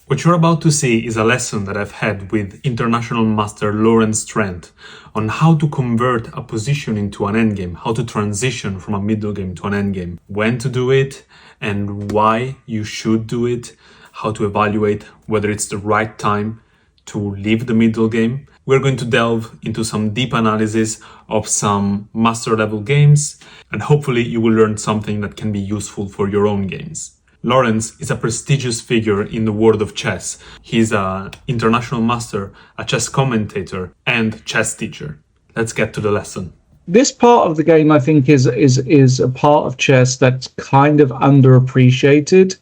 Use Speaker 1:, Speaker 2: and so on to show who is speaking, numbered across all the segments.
Speaker 1: What you're about to see is a lesson that I've had with International Master Lawrence Trent on how to convert a position into an endgame, how to transition from a middle game to an endgame, when to do it and why you should do it, how to evaluate whether it's the right time to leave the middle game. We're going to delve into some deep analysis of some master level games, and hopefully you will learn something that can be useful for your own games. Lawrence is a prestigious figure in the world of chess. He's an international master, a chess commentator, and chess teacher. Let's get to the lesson.
Speaker 2: This part of the game, I think, is a part of chess that's kind of underappreciated.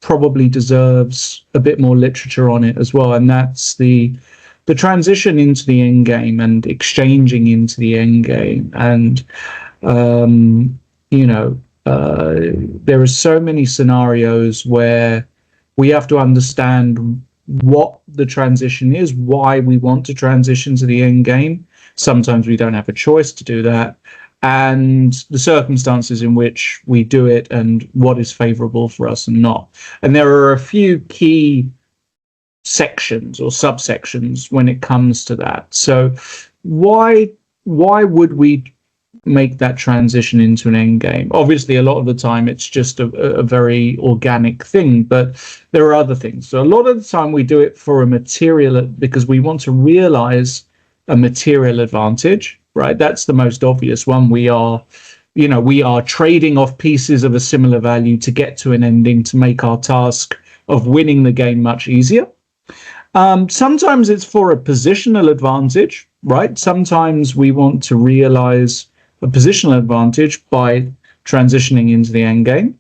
Speaker 2: Probably deserves a bit more literature on it as well, and that's the transition into the end game and exchanging into the end game. And there are so many scenarios where we have to understand what the transition is, why we want to transition to the end game. Sometimes we don't have a choice to do that, and the circumstances in which we do it and what is favorable for us and not. And there are a few key sections or subsections when it comes to that. So why would we make that transition into an end game? Obviously, a lot of the time it's just a very organic thing, but there are other things. So a lot of the time we do it for a material, because we want to realize a material advantage, right? That's the most obvious one. We are trading off pieces of a similar value to get to an ending, to make our task of winning the game much easier. Sometimes it's for a positional advantage, right? Sometimes we want to realize a positional advantage by transitioning into the end game.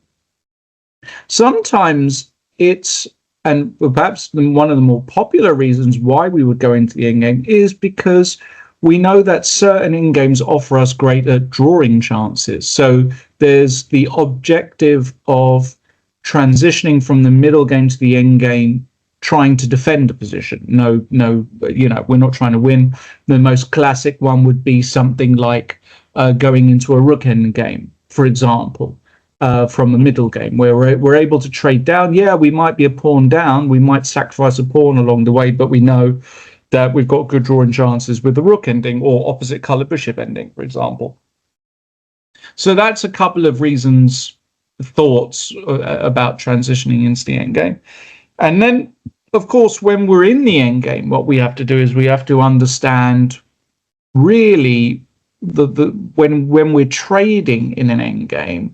Speaker 2: Sometimes it's, and perhaps one of the more popular reasons why we would go into the end game is because we know that certain end games offer us greater drawing chances. So there's the objective of transitioning from the middle game to the end game, trying to defend a position. No, we're not trying to win. The most classic one would be something like going into a rook end game, for example, from a middle game, where we're able to trade down. Yeah, we might be a pawn down, we might sacrifice a pawn along the way, but we know that we've got good drawing chances with the rook ending or opposite color bishop ending, for example. So that's a couple of reasons, thoughts about transitioning into the endgame. And then, of course, when we're in the endgame, what we have to do is we have to understand really when we're trading in an endgame,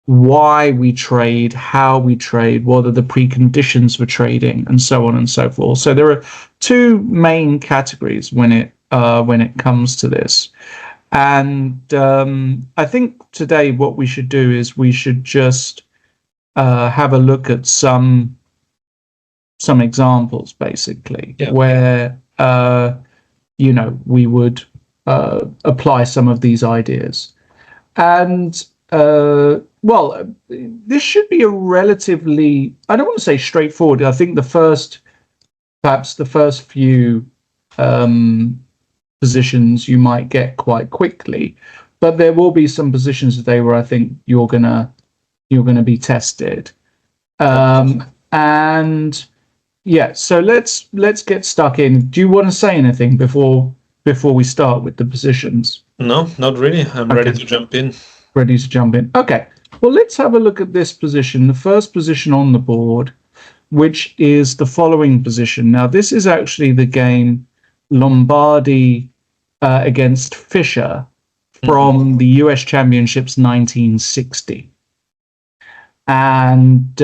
Speaker 2: why we trade, how we trade, what are the preconditions for trading, and so on and so forth. So there are two main categories when it comes to this. And I think today what we should do is we should just have a look at some examples, basically, where we would apply some of these ideas. And this should be a relatively, I don't want to say straightforward. I think perhaps the first few positions you might get quite quickly, but there will be some positions today where I think you're gonna be tested. And yeah, so let's get stuck in. Do you want to say anything before we start with the positions?
Speaker 1: No, not really. I'm ready to jump in.
Speaker 2: Ready to jump in. Okay. Well, let's have a look at this position, the first position on the board, which is the following position. Now, this is actually the game Lombardi against Fischer from the US Championships 1960. And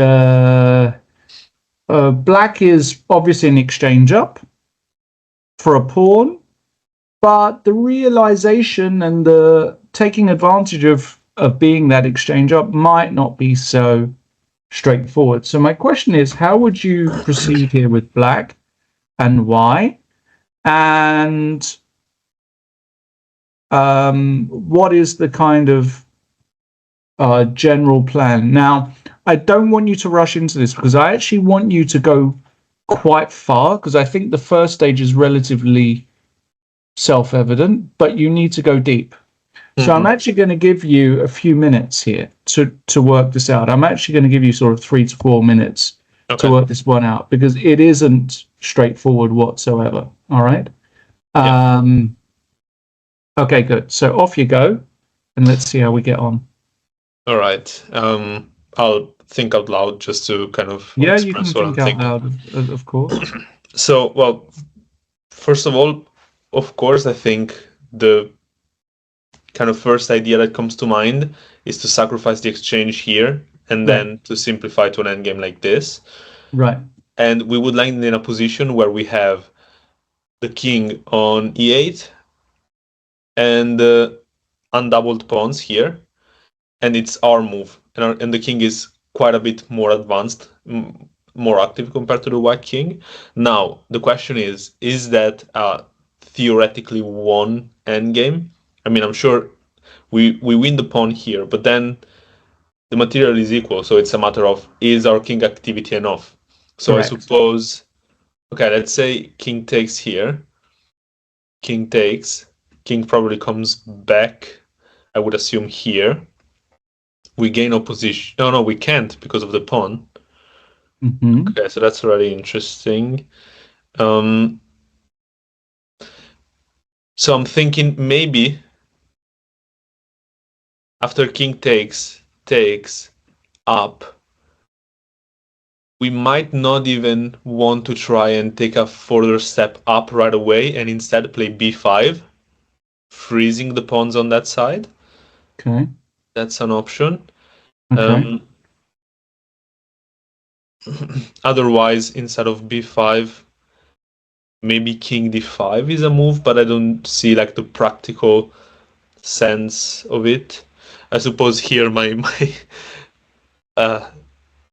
Speaker 2: black is obviously an exchange up for a pawn, but the realization and the taking advantage of being that exchange up might not be so straightforward. So my question is, how would you proceed here with black, and why? And what is the kind of general plan? Now, I don't want you to rush into this, because I actually want you to go quite far, because I think the first stage is relatively self-evident, but you need to go deep. So I'm actually going to give you a few minutes here to work this out. I'm actually going to give you sort of 3 to 4 minutes to work this one out, because it isn't straightforward whatsoever. All right. Okay, good. So off you go, and let's see how we get on.
Speaker 1: All right. I'll think out loud just to kind of
Speaker 2: express you can
Speaker 1: what I'm
Speaker 2: think out loud, of course.
Speaker 1: So, well, first of all, of course, I think the kind of first idea that comes to mind is to sacrifice the exchange here and then to simplify to an endgame like this.
Speaker 2: Right.
Speaker 1: And we would land in a position where we have the king on e8 and undoubled pawns here, and it's our move, and the king is quite a bit more advanced, more active compared to the white king. Now the question is that theoretically won endgame? I mean, I'm sure we win the pawn here, but then the material is equal, so it's a matter of, is our king activity enough? So correct. I suppose, okay, let's say king takes here, king takes, king probably comes back, I would assume here. We gain opposition. No, we can't because of the pawn.
Speaker 2: Mm-hmm.
Speaker 1: Okay, so that's really interesting. So I'm thinking maybe after king takes up, we might not even want to try and take a further step up right away and instead play b5, freezing the pawns on that side.
Speaker 2: Okay.
Speaker 1: That's an option.
Speaker 2: Okay.
Speaker 1: Otherwise, instead of b5, maybe king d5 is a move, but I don't see like the practical sense of it. I suppose here my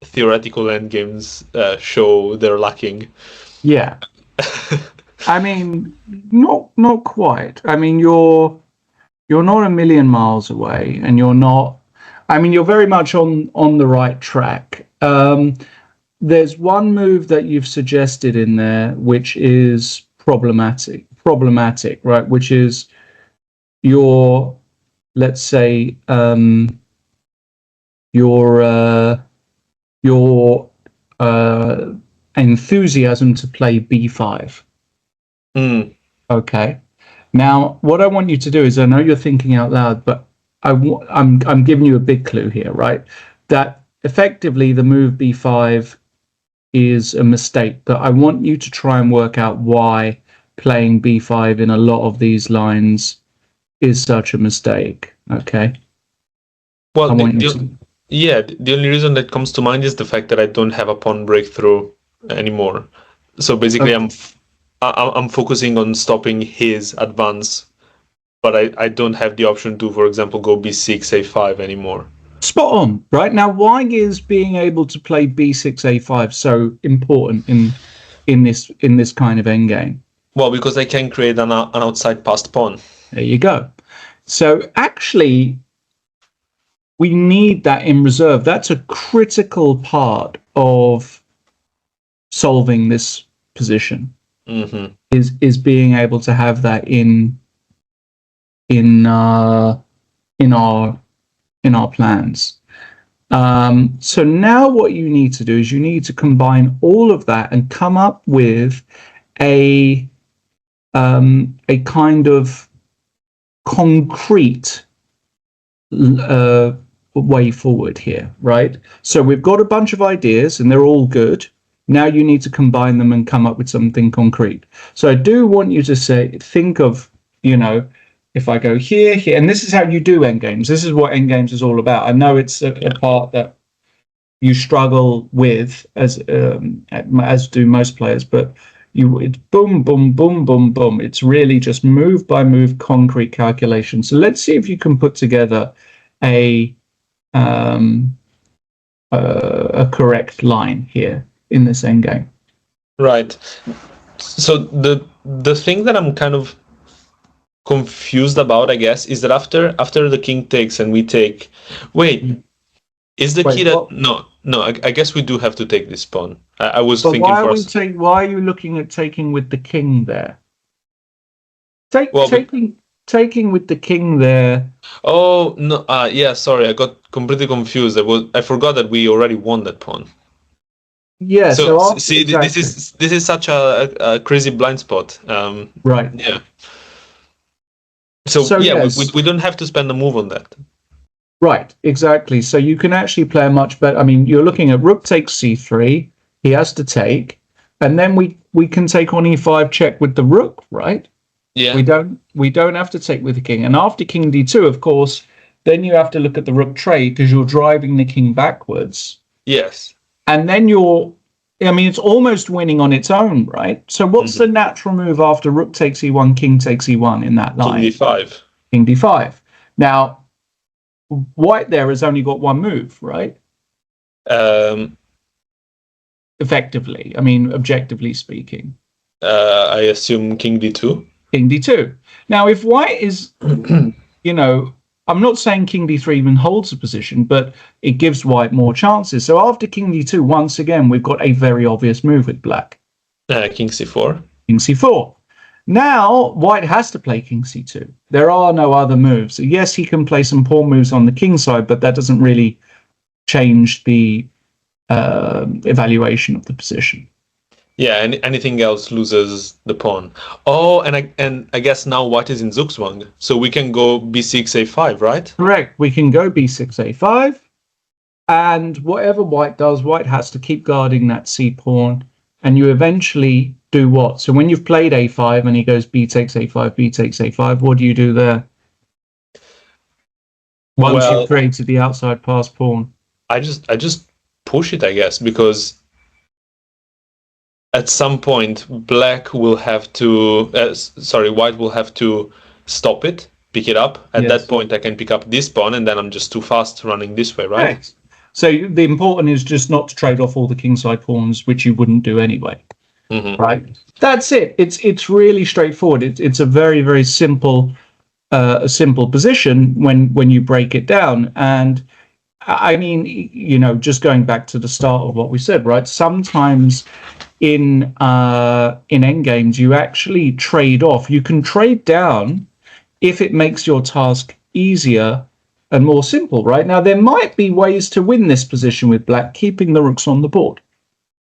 Speaker 1: theoretical endgames show they're lacking.
Speaker 2: Yeah. I mean, not quite. I mean, you're not a million miles away, and you're not. I mean, you're very much on the right track. There's one move that you've suggested in there which is problematic, right? Which is your, let's say, your enthusiasm to play b5. Okay. Now, what I want you to do is, I know you're thinking out loud, but I'm giving you a big clue here, right? That effectively the move b5 is a mistake, but I want you to try and work out why playing b5 in a lot of these lines is such a mistake. Okay.
Speaker 1: Well, the only reason that comes to mind is the fact that I don't have a pawn breakthrough anymore. So basically, I'm focusing on stopping his advance, but I don't have the option to, for example, go b6, a5 anymore.
Speaker 2: Spot on. Right, now, why is being able to play b6, a5 so important in this kind of endgame?
Speaker 1: Well, because I can create an outside passed pawn.
Speaker 2: There you go. So actually, we need that in reserve. That's a critical part of solving this position.
Speaker 1: Mm-hmm.
Speaker 2: Is being able to have that in our plans. So now what you need to do is you need to combine all of that and come up with a kind of concrete way forward here, right? So we've got a bunch of ideas and they're all good. Now you need to combine them and come up with something concrete. So I do want you to think of, if I go here, and this is how you do endgames. This is what endgames is all about. I know it's a part that you struggle with, as do most players, but it's boom, boom, boom, boom, boom. It's really just move by move concrete calculation. So let's see if you can put together a correct line here in this endgame.
Speaker 1: Right. So the thing that I'm kind of confused about, I guess, is that after the king takes and we take, is the key that no, I guess we do have to take this pawn. I was thinking
Speaker 2: why are you looking at taking with the king there? Taking with the king there.
Speaker 1: Oh no! Yeah, sorry, I got completely confused. I forgot that we already won that pawn.
Speaker 2: Yeah,
Speaker 1: So
Speaker 2: so
Speaker 1: see,
Speaker 2: exactly.
Speaker 1: this is such a crazy blind spot.
Speaker 2: Right.
Speaker 1: Yeah. So
Speaker 2: So
Speaker 1: yeah,
Speaker 2: yes,
Speaker 1: we don't have to spend a move on that.
Speaker 2: right, exactly. So you can actually play a much better. I mean, you're looking at rook takes c3. He has to take, and then we can take on e5 check with the rook, right?
Speaker 1: Yeah.
Speaker 2: We don't have to take with the king. And after king d2, of course, then you have to look at the rook trade because you're driving the king backwards.
Speaker 1: Yes.
Speaker 2: And then I mean, it's almost winning on its own, right? So what's the natural move after rook takes e1, king takes e1 in that
Speaker 1: King
Speaker 2: line?
Speaker 1: d5.
Speaker 2: King d5. Now, white there has only got one move, right?
Speaker 1: Um,
Speaker 2: Effectively, I mean, objectively speaking.
Speaker 1: I assume king d2.
Speaker 2: King d2. Now, if white is, you know, I'm not saying king d3 even holds a position, but it gives white more chances. So after king d2, once again, we've got a very obvious move with black.
Speaker 1: King c4.
Speaker 2: King c4. Now, white has to play king c2. There are no other moves. So yes, he can play some pawn moves on the king side, but that doesn't really change the evaluation of the position.
Speaker 1: Yeah, and anything else loses the pawn. Oh, and I guess now white is in Zugzwang, so we can go b6 a5, right?
Speaker 2: Correct. We can go b6 a5, and whatever white does, white has to keep guarding that c pawn, and you eventually do what? So when you've played a5 and he goes b takes a5, b takes a5, what do you do there? Once you've created the outside pass pawn.
Speaker 1: I just push it, I guess, because at some point black will have to white will have to stop it, pick it up. At that point I can pick up this pawn, and then I'm just too fast running this way, right?
Speaker 2: Right. So the important is just not to trade off all the kingside pawns, which you wouldn't do anyway. Right. That's it. It's really straightforward. It's a very, very simple position when you break it down. And I mean, just going back to the start of what we said, right? Sometimes in endgames, you actually trade off. You can trade down if it makes your task easier and more simple, right? Now, there might be ways to win this position with black, keeping the rooks on the board.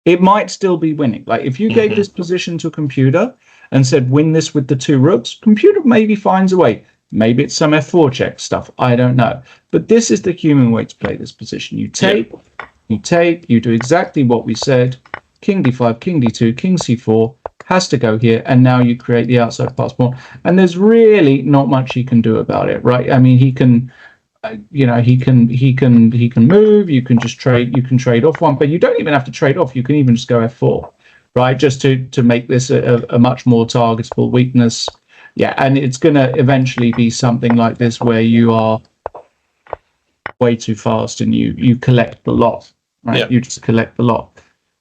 Speaker 2: It might still be winning. Like if you gave this position to a computer and said, win this with the two rooks, computer maybe finds a way. Maybe it's some f4 check stuff. I don't know. But this is the human way to play this position. You take, you do exactly what we said. King d5, king d2, king c4 has to go here. And now you create the outside pass pawn. And there's really not much he can do about it, right? I mean, he can move. You can just trade. You can trade off one, but you don't even have to trade off. You can even just go f4, right? Just to make this a much more targetable weakness. Yeah, and it's going to eventually be something like this where you are way too fast and you collect the lot, right? Yeah. You just collect the lot.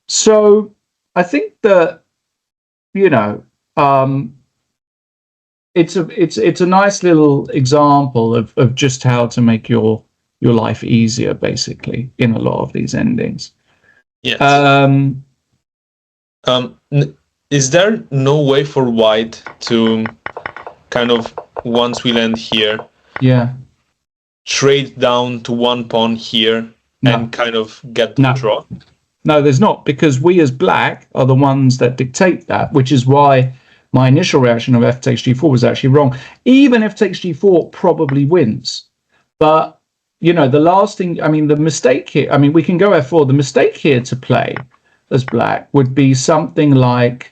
Speaker 2: So I think that it's a nice little example of just how to make your life easier, basically, in a lot of these endings.
Speaker 1: Yes. Is there no way for white to kind of, once we land here, trade down to one pawn here and kind of get the draw?
Speaker 2: No, there's not, because we as black are the ones that dictate that, which is why my initial reaction of f takes g4 was actually wrong. Even f takes g4 probably wins. But, the last thing, I mean, the mistake here, I mean, we can go f4. The mistake here to play as black would be something like,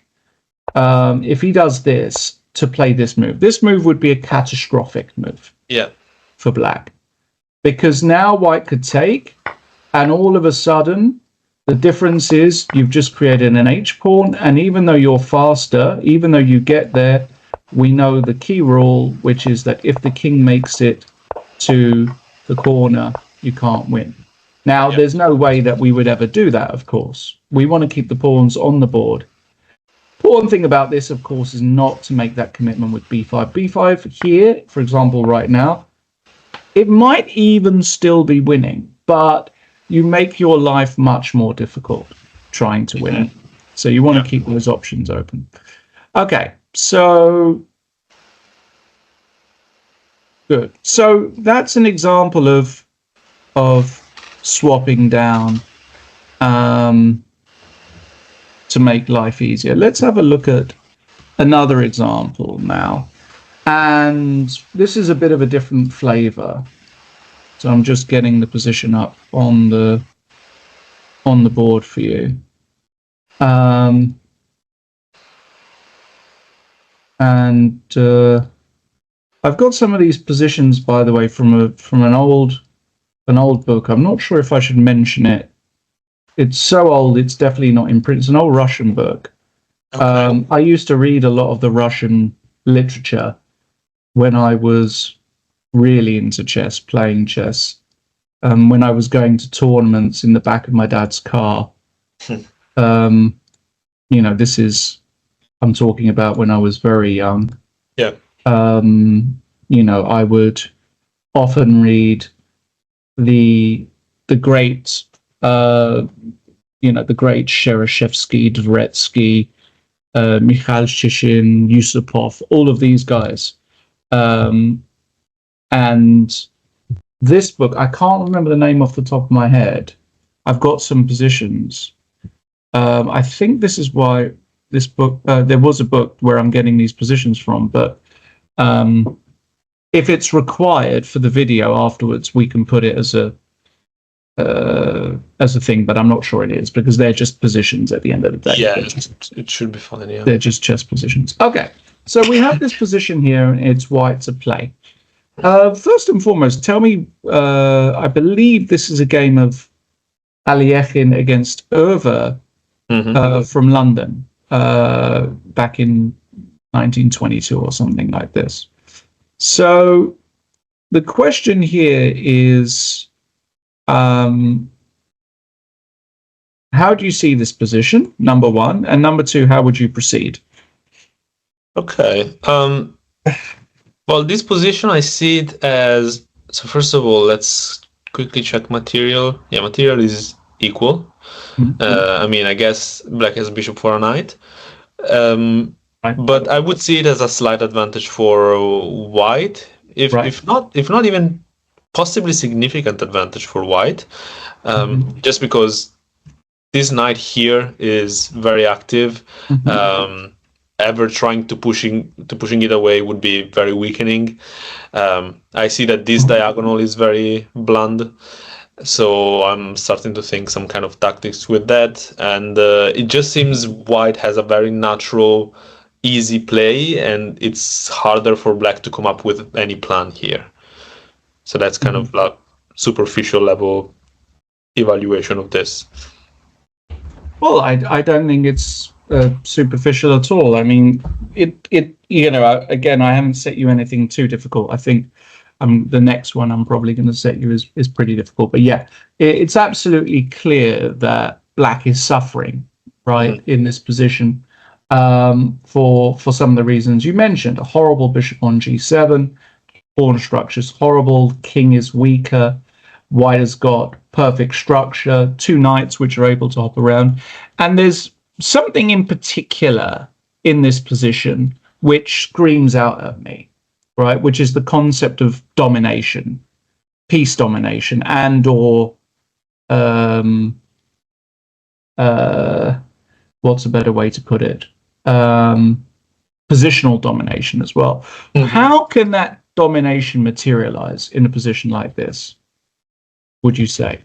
Speaker 2: if he does this, to play this move. This move would be a catastrophic move for black. Because now white could take, and all of a sudden, the difference is you've just created an h-pawn, and even though you're faster, even though you get there, we know the key rule, which is that if the king makes it to the corner, you can't win. Now, there's no way that we would ever do that, of course. We want to keep the pawns on the board. Important thing about this, of course, is not to make that commitment with b5. b5 here, for example, right now, it might even still be winning, but you make your life much more difficult trying to win it. So you want to keep those options open. Okay, so good. So that's an example of swapping down to make life easier. Let's have a look at another example now. And this is a bit of a different flavor. So I'm just getting the position up on the board for you. I've got some of these positions, by the way, from an old book. I'm not sure if I should mention it. It's so old, it's definitely not in print. It's an old Russian book. Okay. I used to read a lot of the Russian literature when I was really into chess, playing chess. When I was going to tournaments in the back of my dad's car. This is, I'm talking about when I was very young.
Speaker 1: Yeah.
Speaker 2: I would often read the great, the great Shereshevsky, Dvoretsky, Mikhail Shishin, Yusupov, all of these guys. And this book, I can't remember the name off the top of my head. I've got some positions. I think this is why this book, there was a book where I'm getting these positions from, but if it's required for the video afterwards, we can put it as a thing, but I'm not sure it is, because they're just positions at the end of the day.
Speaker 1: Yeah, it should be fine, yeah.
Speaker 2: They're just chess positions. Okay, so we have this position here, and it's white to play. First and foremost, tell me, I believe this is a game of Aliekhin against Irva from London back in 1922 or something like this. So the question here is, how do you see this position, number one? And number two, how would you proceed?
Speaker 1: Okay. Well, this position, I see it as... So first of all, let's quickly check material. Yeah, material is equal. I guess black has bishop for a knight. But I would see it as a slight advantage for white, if not even possibly significant advantage for white, just because this knight here is very active. Ever trying to pushing it away would be very weakening. I see that this diagonal is very blunt, so I'm starting to think some kind of tactics with that, and it just seems white has a very natural, easy play, and it's harder for black to come up with any plan here. So that's kind of like superficial level evaluation of this.
Speaker 2: Well, I don't think it's superficial at all. I mean, again, I haven't set you anything too difficult. I think the next one I'm probably going to set you is pretty difficult. But yeah, it's absolutely clear that black is suffering, right, in this position for some of the reasons you mentioned. A horrible bishop on g7, pawn structure's horrible, king is weaker, white has got perfect structure, two knights which are able to hop around, and there's something in particular in this position which screams out at me, right? Which is the concept of domination, piece domination, and or what's a better way to put it? Positional domination as well. How can that domination materialize in a position like this, would you say?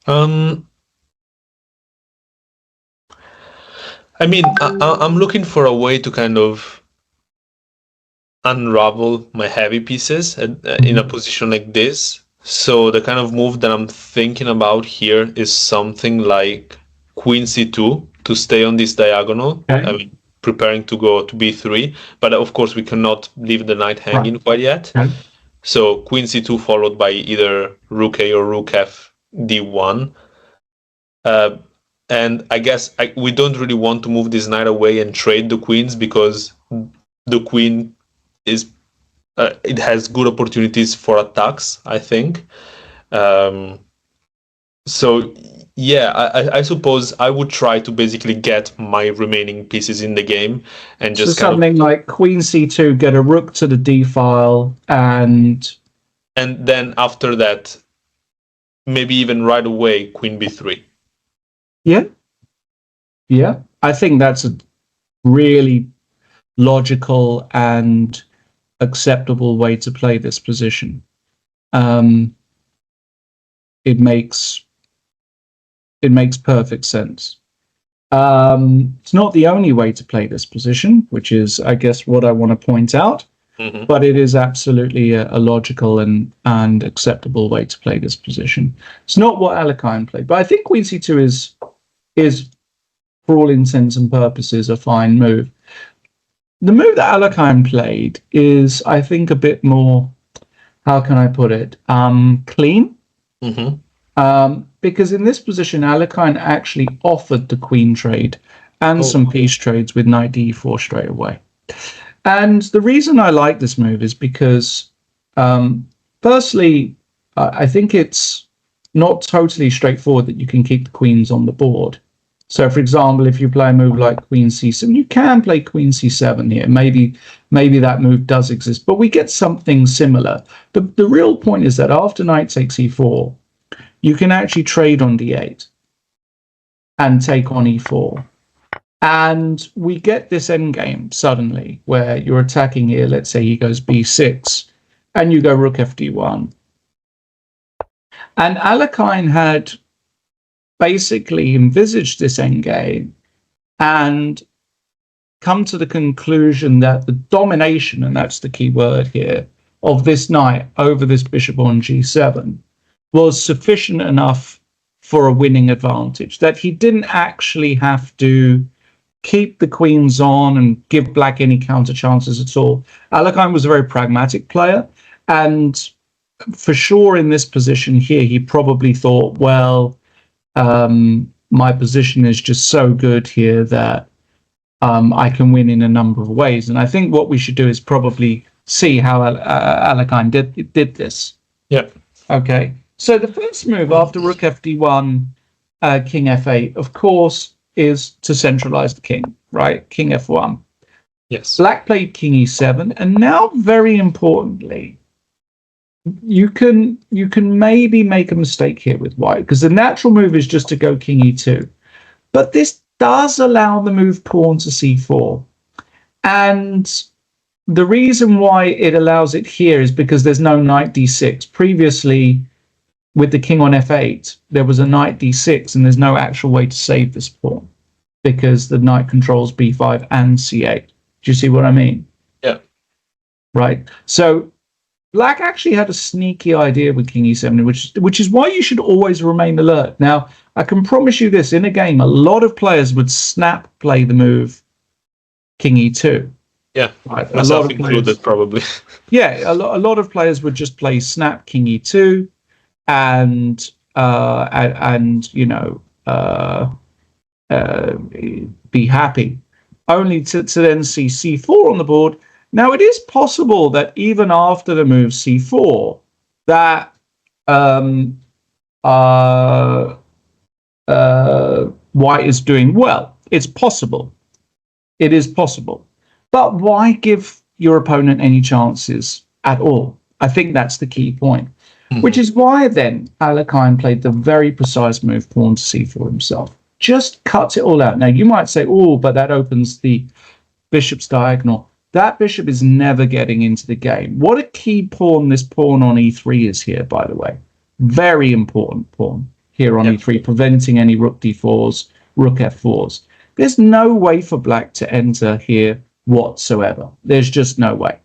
Speaker 1: I'm looking for a way to kind of unravel my heavy pieces in a position like this. So the kind of move that I'm thinking about here is something like queen c2 to stay on this diagonal. Okay. Preparing to go to b3, but of course we cannot leave the knight hanging quite yet. Okay. So queen c2 followed by either rook a or rook f d1. And I guess we don't really want to move this knight away and trade the queens, because the queen is it has good opportunities for attacks, I think. So yeah, I suppose I would try to basically get my remaining pieces in the game and just
Speaker 2: something like queen c2, get a rook to the d file, and
Speaker 1: then after that, maybe even right away queen b3.
Speaker 2: Yeah, yeah. I think that's a really logical and acceptable way to play this position. Um, it makes perfect sense. It's not the only way to play this position, which is, I guess, what I want to point out.
Speaker 1: Mm-hmm.
Speaker 2: But it is absolutely a logical and acceptable way to play this position. It's not what Alekhine played, but I think Queen C2 is for all intents and purposes a fine move. The move that Alekhine played is, I think, a bit more, how can I put it, clean.
Speaker 1: Mm-hmm.
Speaker 2: Because in this position, Alekhine actually offered the queen trade and some piece trades with knight d4 straight away. And the reason I like this move is because, firstly, I think it's not totally straightforward that you can keep the queens on the board. So, for example, if you play a move like Queen C7, you can play Queen C7 here. Maybe that move does exist, but we get something similar. The real point is that after knight takes e4, you can actually trade on d8 and take on e4. And we get this endgame suddenly where you're attacking here. Let's say he goes b6 and you go rook fd1. And Alekhine had basically envisaged this endgame and come to the conclusion that the domination, and that's the key word here, of this knight over this bishop on g7 was sufficient enough for a winning advantage, that he didn't actually have to keep the queens on and give black any counter chances at all. Alekhine was a very pragmatic player, and for sure in this position here, he probably thought, well, my position is just so good here that I can win in a number of ways. And I think what we should do is probably see how Alekhine did this.
Speaker 1: Yeah.
Speaker 2: Okay. So the first move after rook fd1, king f8, of course, is to centralize the king, right? King f1.
Speaker 1: Yes.
Speaker 2: Black played king e7, and now, very importantly, you can maybe make a mistake here with white, because the natural move is just to go king e2. But this does allow the move pawn to c4. And the reason why it allows it here is because there's no knight d6. Previously, with the king on f8, there was a knight d6, and there's no actual way to save this pawn because the knight controls b5 and c8. Do you see what I mean?
Speaker 1: Yeah.
Speaker 2: Right. So black actually had a sneaky idea with king e7, which is why you should always remain alert. Now, I can promise you this, in a game, a lot of players would snap play the move king e2.
Speaker 1: Yeah,
Speaker 2: right?
Speaker 1: myself included, probably.
Speaker 2: Yeah, a lot of players would just play snap king e2 and you know, be happy, only to then see c4 on the board. Now, it is possible that even after the move c4, that white is doing well. It's possible. It is possible. But why give your opponent any chances at all? I think that's the key point. Mm-hmm. Which is why then Alekhine played the very precise move pawn to c4 himself. Just cuts it all out. Now, you might say, oh, but that opens the bishop's diagonal. That bishop is never getting into the game. What a key pawn this pawn on e3 is here, by the way. Very important pawn here on e3, preventing any rook d4s, rook f4s. There's no way for black to enter here whatsoever. There's just no way.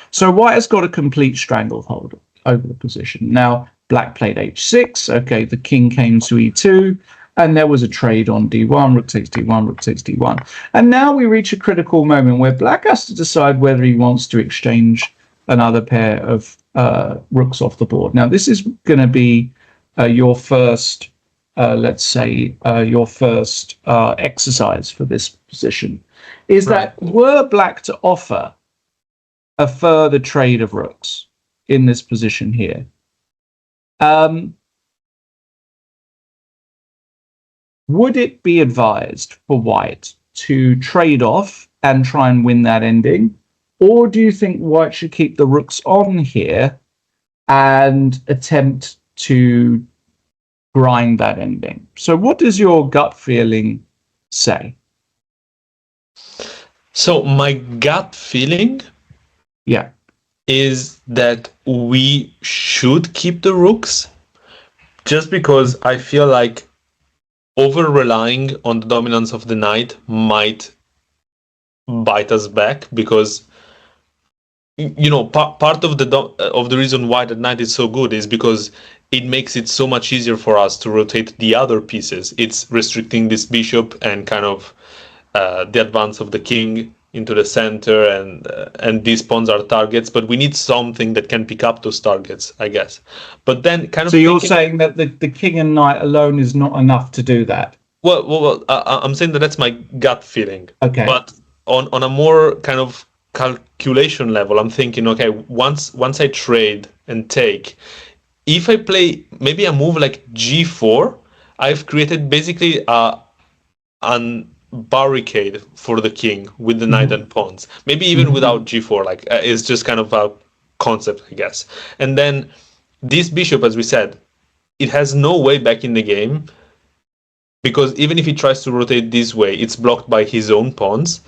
Speaker 2: So white has got a complete stranglehold over the position. Now, black played h6. Okay, the king came to e2. And there was a trade on d1, rook takes d1, rook takes d1. And now we reach a critical moment where black has to decide whether he wants to exchange another pair of rooks off the board. Now, this is going to be your first, let's say, your first exercise for this position, is that were black to offer a further trade of rooks in this position here, would it be advised for white to trade off and try and win that ending? Or do you think white should keep the rooks on here and attempt to grind that ending. So what does your gut feeling say?
Speaker 1: So my gut feeling
Speaker 2: Yeah.
Speaker 1: is that we should keep the rooks, just because I feel like over relying on the dominance of the knight might bite us back, because part of the reason why the knight is so good is because it makes it so much easier for us to rotate the other pieces. It's restricting this bishop and kind of the advance of the king into the center, and these pawns are targets, but we need something that can pick up those targets, I guess. But then kind of
Speaker 2: So you're saying that the king and knight alone is not enough to do that?
Speaker 1: Well, I'm saying that's my gut feeling.
Speaker 2: Okay.
Speaker 1: But on a more kind of calculation level, I'm thinking, okay, once I trade and take, if I play maybe a move like G4, I've created basically an barricade for the king with the knight and pawns. Maybe even without G4, like it's just kind of a concept, I guess. And then this bishop, as we said, it has no way back in the game, because even if he tries to rotate this way, it's blocked by his own pawns.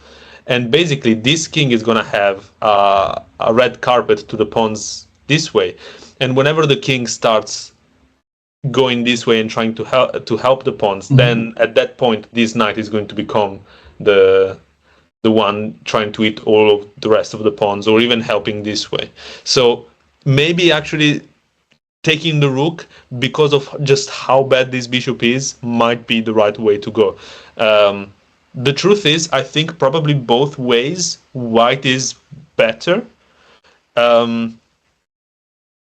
Speaker 1: And basically, this king is going to have a red carpet to the pawns this way. And whenever the king starts going this way and trying to help the pawns, then at that point, this knight is going to become the one trying to eat all of the rest of the pawns, or even helping this way. So maybe actually taking the rook, because of just how bad this bishop is, might be the right way to go. The truth is, I think probably both ways, white is better. In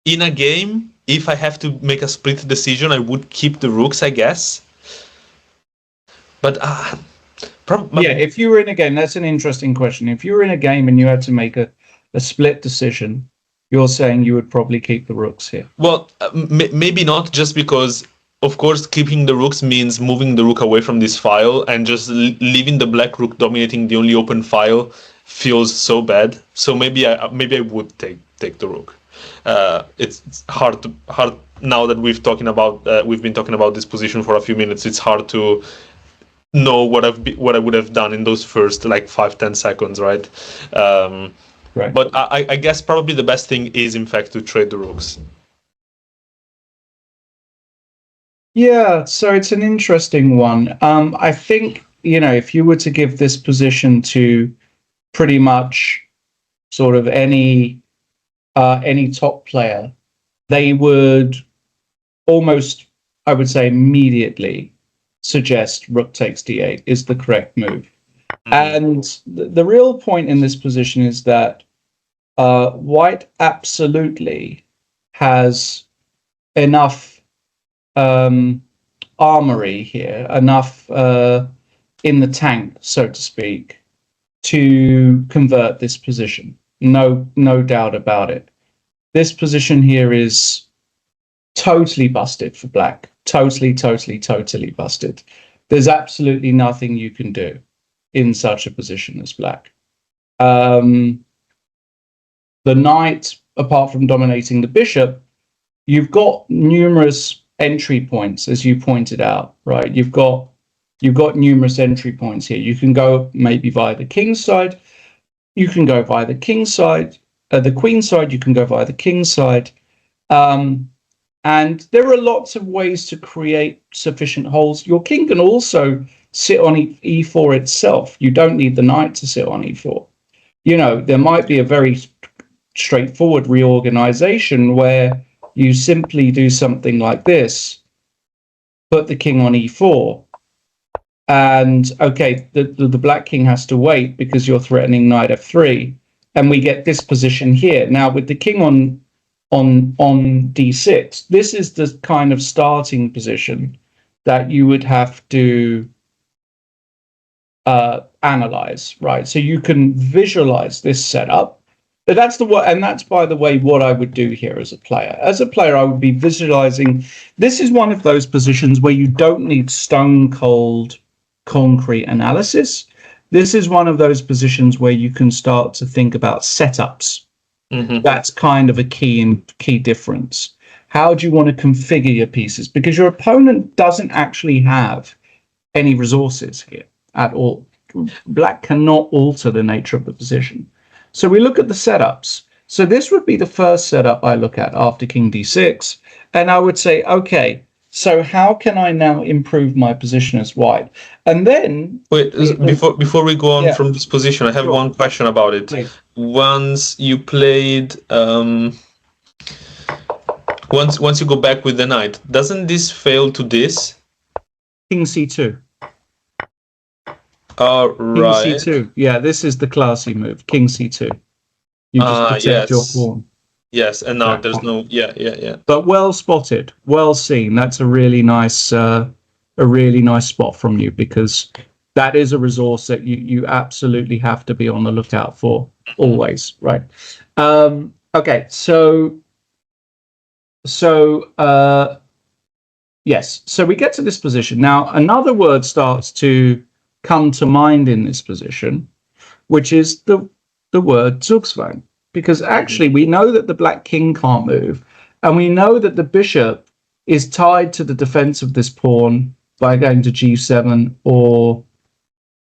Speaker 1: a game, if I have to make a split decision, I would keep the rooks, I guess. But
Speaker 2: if you were in a game, that's an interesting question. If you were in a game and you had to make a split decision, you're saying you would probably keep the rooks here.
Speaker 1: Well, maybe not, just because, of course, keeping the rooks means moving the rook away from this file, and just leaving the black rook dominating the only open file feels so bad. So maybe I would take the rook. It's hard now that we've been talking about this position for a few minutes. It's hard to know what I would have done in those first like 5-10 seconds, right?
Speaker 2: Right.
Speaker 1: But I guess probably the best thing is, in fact, to trade the rooks.
Speaker 2: Yeah, so it's an interesting one. I think, if you were to give this position to pretty much sort of any top player, they would almost, I would say, immediately suggest rook takes d8 is the correct move. And the real point in this position is that white absolutely has enough armory here, enough in the tank, so to speak, to convert this position. No doubt about it. This position here is totally busted for black. Totally busted. There's absolutely nothing you can do in such a position as black. The knight, apart from dominating the bishop, you've got numerous entry points, as you pointed out, right? You've got numerous entry points here. You can go maybe via the king's side. You can go via the king's side, the queen's side. You can go via the king's side. And there are lots of ways to create sufficient holes. Your king can also sit on e4 itself. You don't need the knight to sit on e4. There might be a very straightforward reorganization where you simply do something like this, put the king on e4, and okay, the black king has to wait because you're threatening knight f3, and we get this position here. Now with the king on d6, this is the kind of starting position that you would have to analyze, right? So you can visualize this setup. But that's by the way, what I would do here as a player. As a player, I would be visualizing. This is one of those positions where you don't need stone cold concrete analysis. This is one of those positions where you can start to think about setups. That's kind of a key difference. How do you want to configure your pieces? Because your opponent doesn't actually have any resources here at all. Black cannot alter the nature of the position. So we look at the setups. So this would be the first setup I look at after king d6. And I would say, okay, so how can I now improve my position as white? And then...
Speaker 3: Wait, before we go on from this position, I have one question about it.
Speaker 2: Please.
Speaker 3: Once you played... Once you go back with the knight, doesn't this fail to this?
Speaker 2: King c2.
Speaker 3: Right.
Speaker 2: King c2. Yeah, this is the classy move. King c2. You just protect your pawn.
Speaker 3: Yes, and now there's no... Yeah.
Speaker 2: But well spotted, well seen. That's a really nice spot from you, because that is a resource that you absolutely have to be on the lookout for always, right? Okay, yes, so we get to this position. Now, another word starts to come to mind in this position, which is the word Zugzwang, because actually we know that the black king can't move, and we know that the bishop is tied to the defense of this pawn by going to g7 or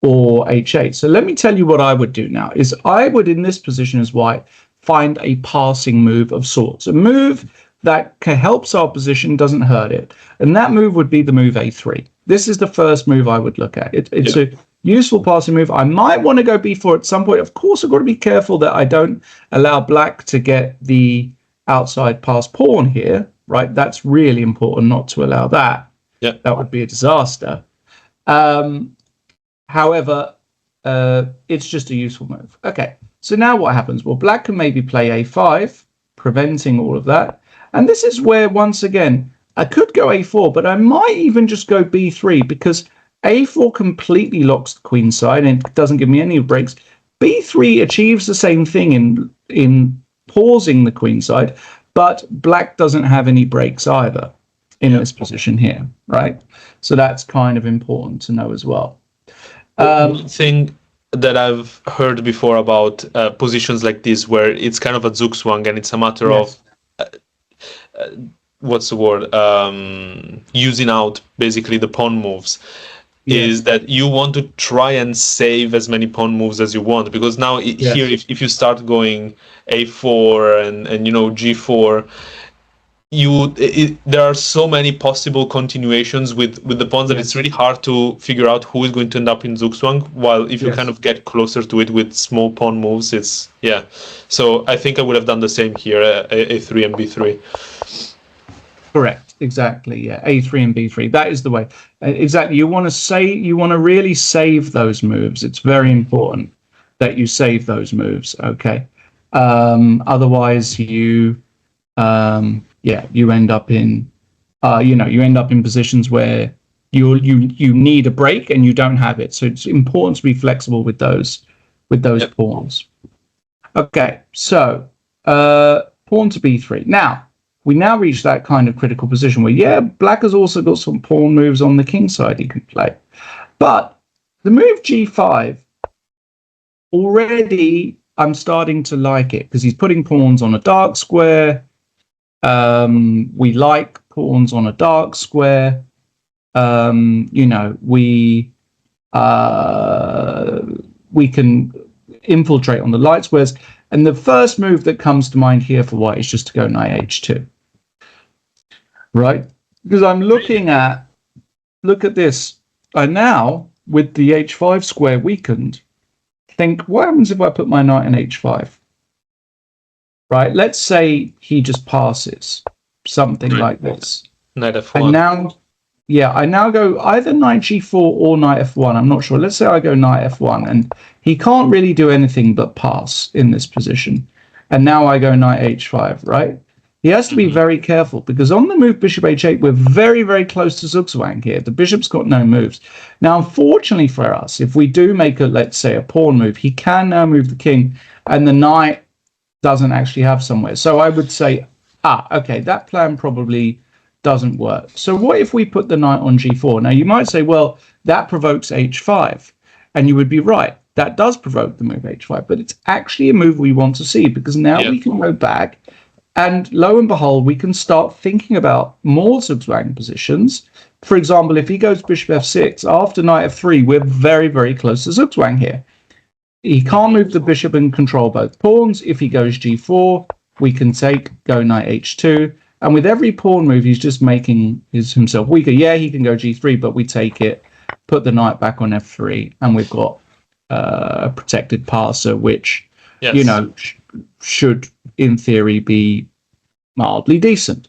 Speaker 2: h8. So let me tell you what I would do now, is I would, in this position as white, find a passing move of sorts, a move that helps our position, doesn't hurt it. And that move would be the move a3. This is the first move I would look at. It's a useful passing move. I might want to go b4 at some point. Of course, I've got to be careful that I don't allow black to get the outside pass pawn here, right? That's really important not to allow that.
Speaker 3: Yeah.
Speaker 2: That would be a disaster. However, it's just a useful move. Okay, so now what happens? Well, black can maybe play a5, preventing all of that. And this is where, once again, I could go a4, but I might even just go b3, because a4 completely locks the queen side and it doesn't give me any breaks. b3 achieves the same thing in pausing the queen side, but black doesn't have any breaks either in this position here, right? So that's kind of important to know as well.
Speaker 3: One thing that I've heard before about positions like this, where it's kind of a Zugzwang and it's a matter of what's the word, using out basically the pawn moves, is that you want to try and save as many pawn moves as you want, because now here if you start going a4 and you know g4, there are so many possible continuations with the pawns that it's really hard to figure out who is going to end up in Zugzwang, while if you kind of get closer to it with small pawn moves, it's so I think I would have done the same here, a3 and b3.
Speaker 2: Correct, exactly. A3 and b3, that is the way. Exactly. You want to really save those moves. It's very important that you save those moves, okay? Otherwise you end up in positions where you need a break and you don't have it. So it's important to be flexible with those pawns. Okay, so pawn to b3. Now we reach that kind of critical position where black has also got some pawn moves on the king side he can play, but the move g5 already I'm starting to like it, because he's putting pawns on a dark square. We like pawns on a dark square. We can infiltrate on the light squares. And the first move that comes to mind here for white is just to go knight h2. Right? Because I'm look at this. I now, with the h5 square weakened, think, what happens if I put my knight in h5? Right, let's say he just passes, something like this.
Speaker 3: Knight f1.
Speaker 2: And now, I now go either knight g4 or knight f1. I'm not sure. Let's say I go knight f1, and he can't really do anything but pass in this position. And now I go knight h5, right? He has to be very careful, because on the move bishop h8, we're very, very close to Zugzwang here. The bishop's got no moves. Now, unfortunately for us, if we do make let's say, a pawn move, he can now move the king, and the knight doesn't actually have somewhere. So I would say, okay, that plan probably doesn't work. So what if we put the knight on g4? Now, you might say, well, that provokes h5. And you would be right. That does provoke the move h5. But it's actually a move we want to see, because now we can go back And lo and behold, we can start thinking about more zugzwang positions. For example, if he goes bishop f6, after knight f3, we're very, very close to zugzwang here. He can't move the bishop and control both pawns. If he goes g4, we can take, go knight h2. And with every pawn move, he's just making himself weaker. Yeah, he can go g3, but we take it, put the knight back on f3, and we've got a protected passer, which, you know, should, in theory, be mildly decent.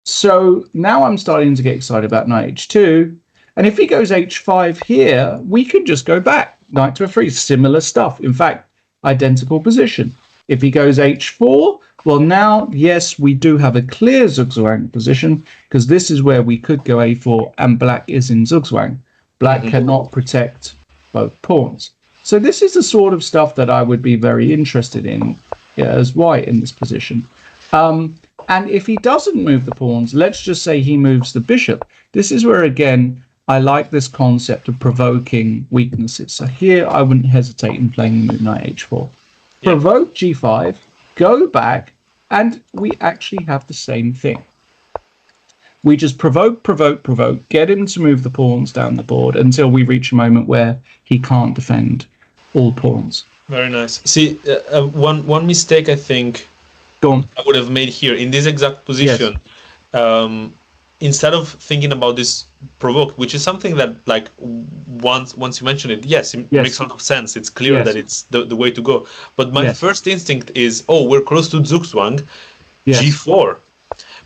Speaker 2: So now I'm starting to get excited about knight h2. And if he goes h5 here, we can just go back. Knight to f3, similar stuff. In fact, identical position. If he goes h4, well, now, yes, we do have a clear zugzwang position, because this is where we could go a4, and black is in zugzwang. Black cannot protect both pawns. So this is the sort of stuff that I would be very interested in as white in this position. And if he doesn't move the pawns, let's just say he moves the bishop. This is where, again, I like this concept of provoking weaknesses. So here I wouldn't hesitate in playing move knight h4. Provoke g5, go back, and we actually have the same thing. We just provoke, get him to move the pawns down the board until we reach a moment where he can't defend all pawns.
Speaker 3: Very nice. See, one mistake I think I would have made here in this exact position, instead of thinking about this provoke, which is something that, like, once you mention it, it makes a lot of sense. It's clear that it's the way to go. But my first instinct is, oh, we're close to zugzwang, g4.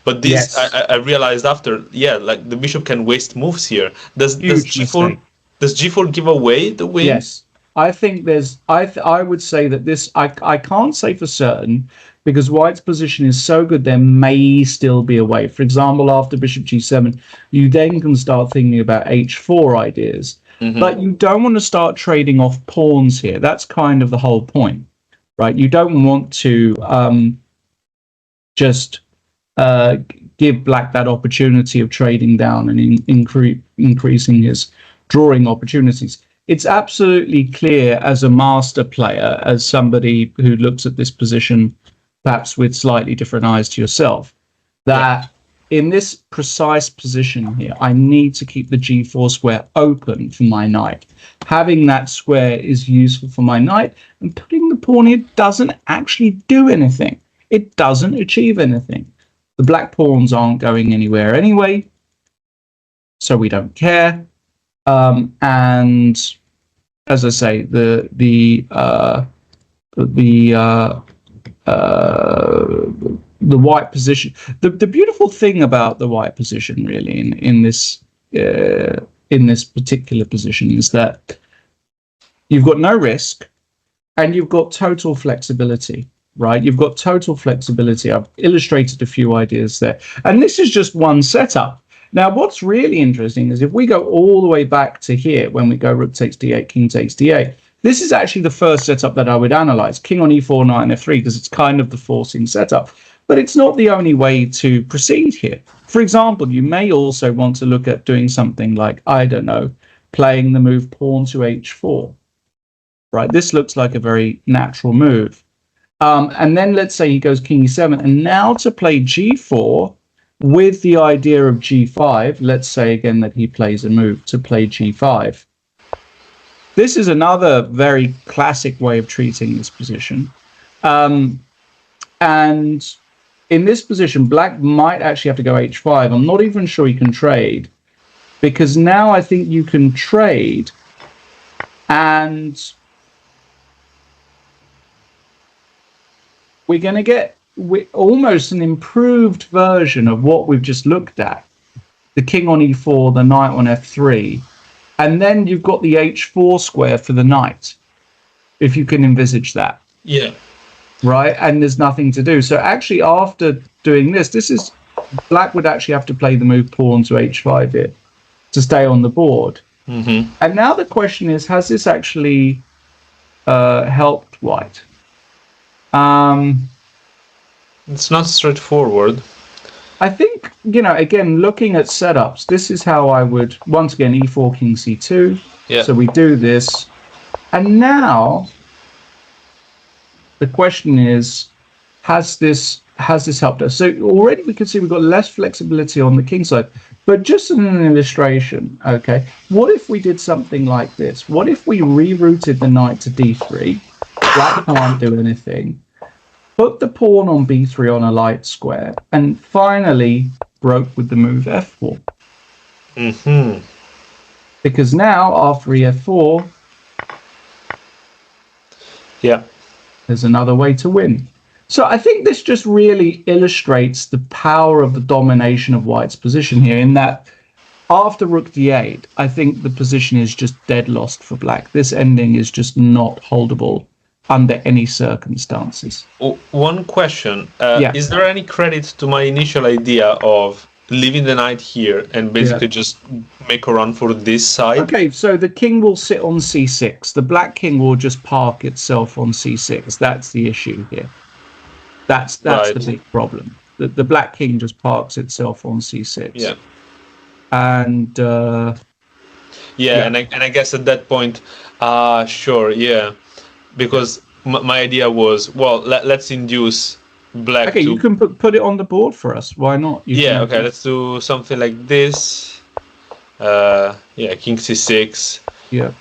Speaker 3: But this, I realized after, like the bishop can waste moves here. Does g4 give away the win?
Speaker 2: Yes. I think there's, I would say that this, I can't say for certain, because white's position is so good, there may still be a way. For example, after bishop g7, you then can start thinking about h4 ideas. But you don't want to start trading off pawns here. That's kind of the whole point, right? You don't want to just give black that opportunity of trading down and increasing his drawing opportunities. It's absolutely clear as a master player, as somebody who looks at this position perhaps with slightly different eyes to yourself, that in this precise position here, I need to keep the g4 square open for my knight. Having that square is useful for my knight, and putting the pawn here doesn't actually do anything. It doesn't achieve anything. The black pawns aren't going anywhere anyway, so we don't care. And as I say, the white position. The beautiful thing about the white position, really, in this particular position, is that you've got no risk, and you've got total flexibility. Right, you've got total flexibility. I've illustrated a few ideas there, and this is just one setup. Now, what's really interesting is if we go all the way back to here, when we go rook takes d8, king takes d8, this is actually the first setup that I would analyze. King on e4, knight on f3, because it's kind of the forcing setup. But it's not the only way to proceed here. For example, you may also want to look at doing something like, I don't know, playing the move pawn to h4. Right, this looks like a very natural move. And then let's say he goes king e7, and now to play g4 with the idea of g5, let's say again that he plays a move to play g5. This is another very classic way of treating this position. And in this position, black might actually have to go h5. I'm not even sure he can trade, because now I think you can trade and we're going to get almost an improved version of what we've just looked at. The king on e4, the knight on f3, and then you've got the h4 square for the knight, if you can envisage that.
Speaker 3: Yeah.
Speaker 2: Right, and there's nothing to do. So actually, after doing this is black would actually have to play the move pawn to h5 here to stay on the board. And now the question is, has this actually helped white?
Speaker 3: It's not straightforward.
Speaker 2: I think, again, looking at setups, this is how I would, once again, e4, king c2.
Speaker 3: Yeah.
Speaker 2: So we do this. And now the question is, has this helped us? So already we can see we've got less flexibility on the king side. But just as an illustration, okay, what if we did something like this? What if we rerouted the knight to d3? Black can't do anything. Put the pawn on b3 on a light square, and finally broke with the move f4.
Speaker 3: Mm-hmm.
Speaker 2: Because now, after ef4,
Speaker 3: yeah,
Speaker 2: there's another way to win. So I think this just really illustrates the power of the domination of White's position here, in that after rook d8, I think the position is just dead lost for Black. This ending is just not holdable under any circumstances.
Speaker 3: One question.
Speaker 2: Yeah.
Speaker 3: Is there any credit to my initial idea of leaving the knight here and basically just make a run for this side?
Speaker 2: Okay, so the king will sit on c6. The black king will just park itself on c6. That's the issue here. That's right. The big problem. The black king just parks itself on c6.
Speaker 3: Yeah.
Speaker 2: And
Speaker 3: and I guess at that point, sure, yeah, because my idea was, well, let's induce Black.
Speaker 2: Okay, you can put it on the board for us. Why not?
Speaker 3: Okay, let's do something like this. King c6.
Speaker 2: Yeah.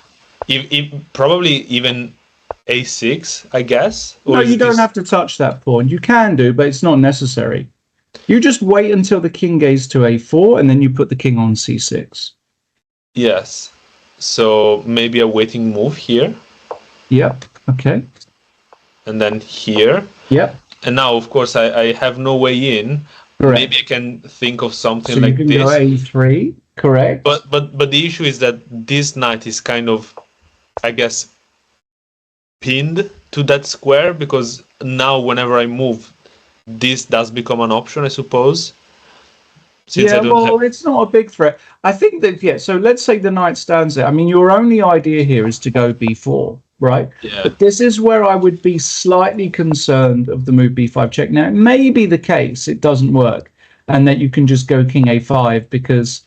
Speaker 3: Probably even a6, I guess. Or
Speaker 2: no, you don't have to touch that pawn. You can do, but it's not necessary. You just wait until the king goes to a4, and then you put the king on c6.
Speaker 3: Yes. So maybe a waiting move here.
Speaker 2: Yep. Okay.
Speaker 3: And then here.
Speaker 2: Yep.
Speaker 3: And now, of course, I have no way in.
Speaker 2: Correct.
Speaker 3: Maybe I can think of something
Speaker 2: so
Speaker 3: like
Speaker 2: you can
Speaker 3: this.
Speaker 2: Go a3. Correct.
Speaker 3: But the issue is that this knight is kind of, I guess, pinned to that square, because now whenever I move, this does become an option, I suppose.
Speaker 2: Since it's not a big threat. I think that, so let's say the knight stands there. I mean, your only idea here is to go b4, right?
Speaker 3: Yeah.
Speaker 2: But this is where I would be slightly concerned of the move b5 check. Now, it may be the case it doesn't work, and that you can just go king a5 because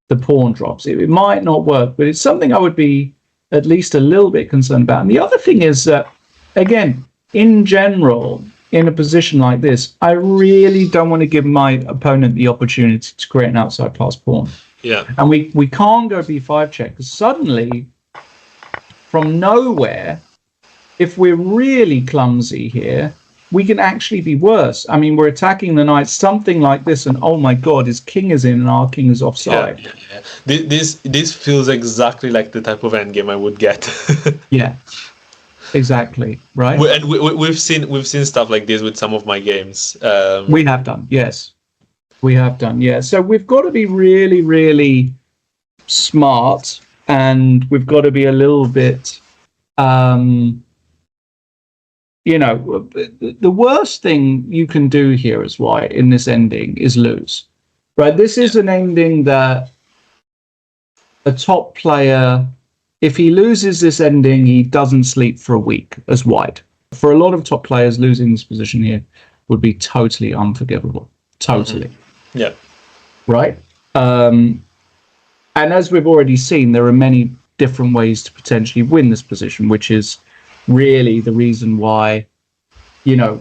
Speaker 2: the pawn drops. It might not work, but it's something I would be at least a little bit concerned about. And the other thing is that, again, in general, in a position like this, I really don't want to give my opponent the opportunity to create an outside pass pawn.
Speaker 3: Yeah.
Speaker 2: And we can't go b5 check, because suddenly, from nowhere, if we're really clumsy here, we can actually be worse. I mean, we're attacking the knight, something like this, and oh my god, his king is in and our king is offside.
Speaker 3: Yeah. This feels exactly like the type of endgame I would get.
Speaker 2: Yeah. Exactly, right?
Speaker 3: We've seen stuff like this with some of my games.
Speaker 2: We have done, yes. We have done, yeah. So we've got to be really, really smart, and we've got to be a little bit, the worst thing you can do here as White in this ending is lose, right? This is an ending that a top player, if he loses this ending, he doesn't sleep for a week as White. For a lot of top players, losing this position here would be totally unforgivable. Totally.
Speaker 3: Mm-hmm. Yeah.
Speaker 2: Right? And as we've already seen, there are many different ways to potentially win this position, which is really the reason why,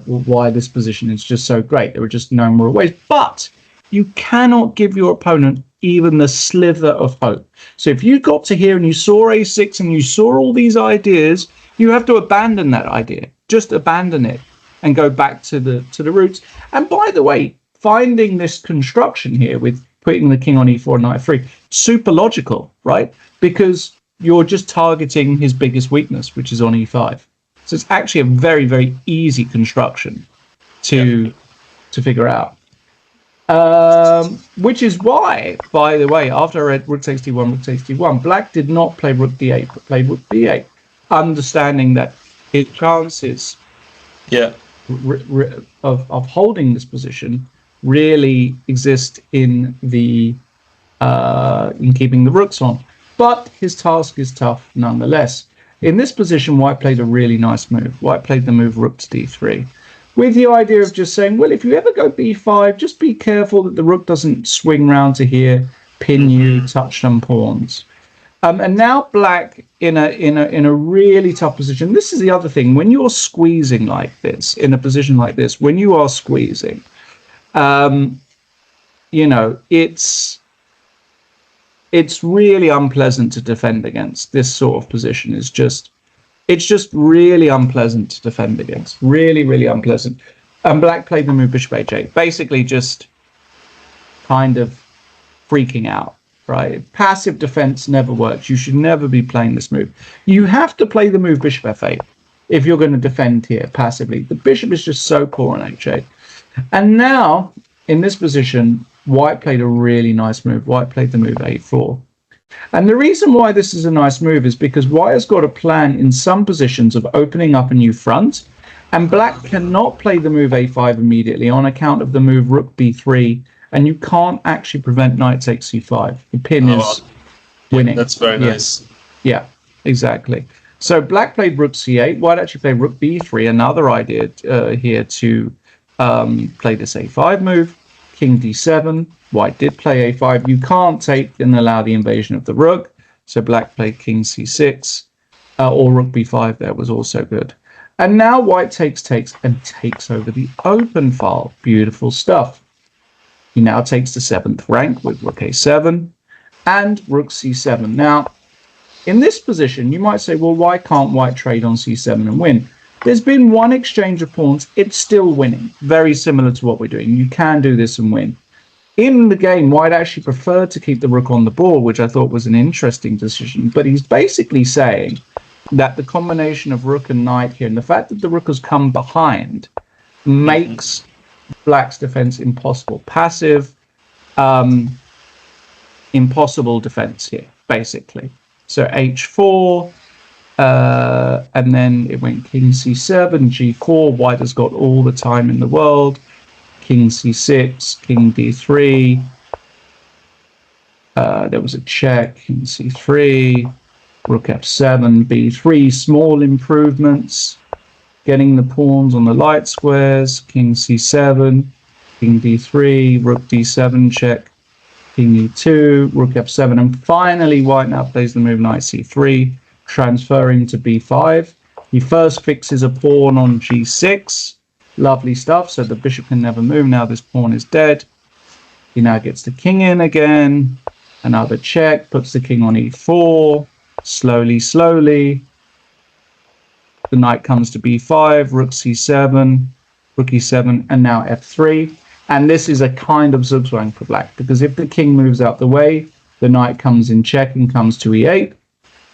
Speaker 2: why this position is just so great. There are just no more ways. But you cannot give your opponent even the slither of hope. So if you got to here and you saw a6 and you saw all these ideas, you have to abandon that idea. Just abandon it and go back to the roots. And by the way, finding this construction here with putting the king on e4 and knight f3, super logical, right? Because you're just targeting his biggest weakness, which is on e5. So it's actually a very, very easy construction to figure out. Which is why, by the way, after I read rook takes d1, Black did not play rook d8, but played rook b8, understanding that his chances of holding this position really exist in the in keeping the rooks on. But his task is tough nonetheless. In this position, White played a really nice move. White played the move rook to d3, with the idea of just saying, well, if you ever go b5, just be careful that the rook doesn't swing round to here, pin you, touch some pawns. And now black in a really tough position. This is the other thing. When you're squeezing like this, in a position like this, when you are squeezing, you know, it's really unpleasant to defend against. This sort of position is just, it's just really unpleasant to defend against. Really, really unpleasant. And black played the move bishop h8, basically just kind of freaking out, right? Passive defense never works. You should never be playing this move. You have to play the move bishop f8 if you're going to defend here passively. The bishop is just so poor on h8. And now, in this position, white played a really nice move. White played the move a4. And the reason why this is a nice move is because white has got a plan in some positions of opening up a new front, and black cannot play the move a5 immediately on account of the move rook b3, and you can't actually prevent knight takes c5. The pin is winning.
Speaker 3: That's very nice.
Speaker 2: Yeah, exactly. So black played rook c8. White actually played rook b3. Another idea here to play this a5 move. King d7. White did play a5. You can't take and allow the invasion of the rook. So black played king c6. Or rook b5 there was also good. And now white takes and takes over the open file. Beautiful stuff. He now takes the 7th rank with rook a7 and rook c7. Now, in this position, you might say, well, why can't white trade on c7 and win? There's been one exchange of pawns. It's still winning. Very similar to what we're doing. You can do this and win. In the game, white actually preferred to keep the rook on the board, which I thought was an interesting decision. But he's basically saying that the combination of rook and knight here, and the fact that the rook has come behind, makes black's defense impossible. Passive, impossible defense here, basically. So h4, and then it went king c7, g4. White has got all the time in the world. King c6, king d3. There was a check, king c3, rook f7, b3. Small improvements. Getting the pawns on the light squares, king c7, king d3, rook d7 check, king e2, rook f7, and finally white now plays the move knight c3, transferring to b5. He first fixes a pawn on g6, lovely stuff, so the bishop can never move. Now this pawn is dead. He now gets the king in again, another check, puts the king on e4, slowly. The knight comes to b5, rook c7, rook e7, and now f3. And this is a kind of zugzwang for black, because if the king moves out the way, the knight comes in check and comes to e8.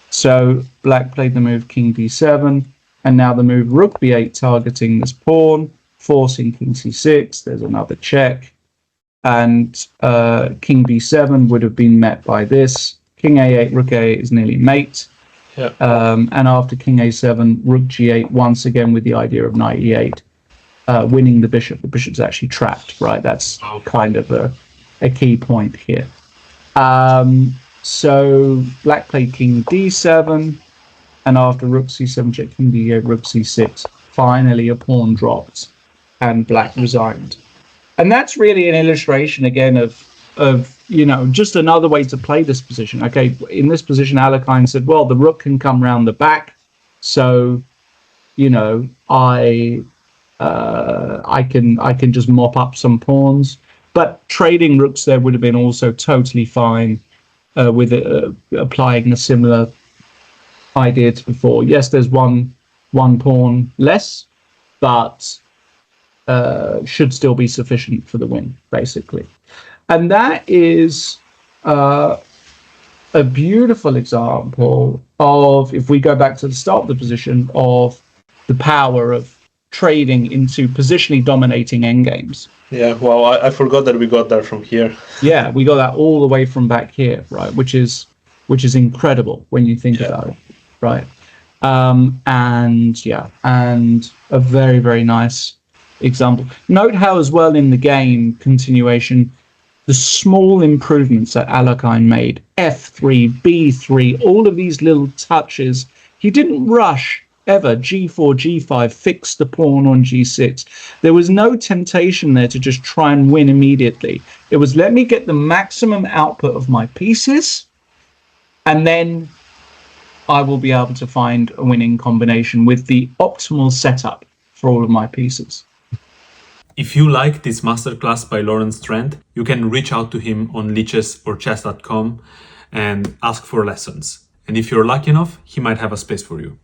Speaker 2: So black played the move king d7, and now the move rook b8 targeting this pawn, forcing king c6. There's another check. And king b7 would have been met by this. King a8, rook a8 is nearly mate.
Speaker 3: Yeah.
Speaker 2: And after king a7, rook g8, once again with the idea of knight e8, winning the bishop. The bishop's actually trapped, right? That's kind of a key point here. So black played king d7, and after rook c7 check, king d8, rook c6, finally a pawn dropped, and black resigned. And that's really an illustration again of you know, just another way to play this position. Okay, in this position, Alekhine said, well, the rook can come round the back, so, you know, I can just mop up some pawns. But trading rooks there would have been also totally fine with applying a similar idea to before. Yes, there's one pawn less, but should still be sufficient for the win, basically. And that is a beautiful example of, if we go back to the start of the position, of the power of trading into positionally dominating endgames.
Speaker 3: Yeah, well, I forgot that we got that from here.
Speaker 2: Yeah, we got that all the way from back here, right? Which is incredible when you think about it, right? And a very, very nice example. Note how as well in the game continuation, the small improvements that Alekhine made, f3, b3, all of these little touches, he didn't rush ever. g4, g5, fix the pawn on g6. There was no temptation there to just try and win immediately. It was, let me get the maximum output of my pieces, And then I will be able to find a winning combination with the optimal setup for all of my pieces.
Speaker 1: If you like this masterclass by Lawrence Trent, you can reach out to him on lichess or chess.com and ask for lessons. And if you're lucky enough, he might have a space for you.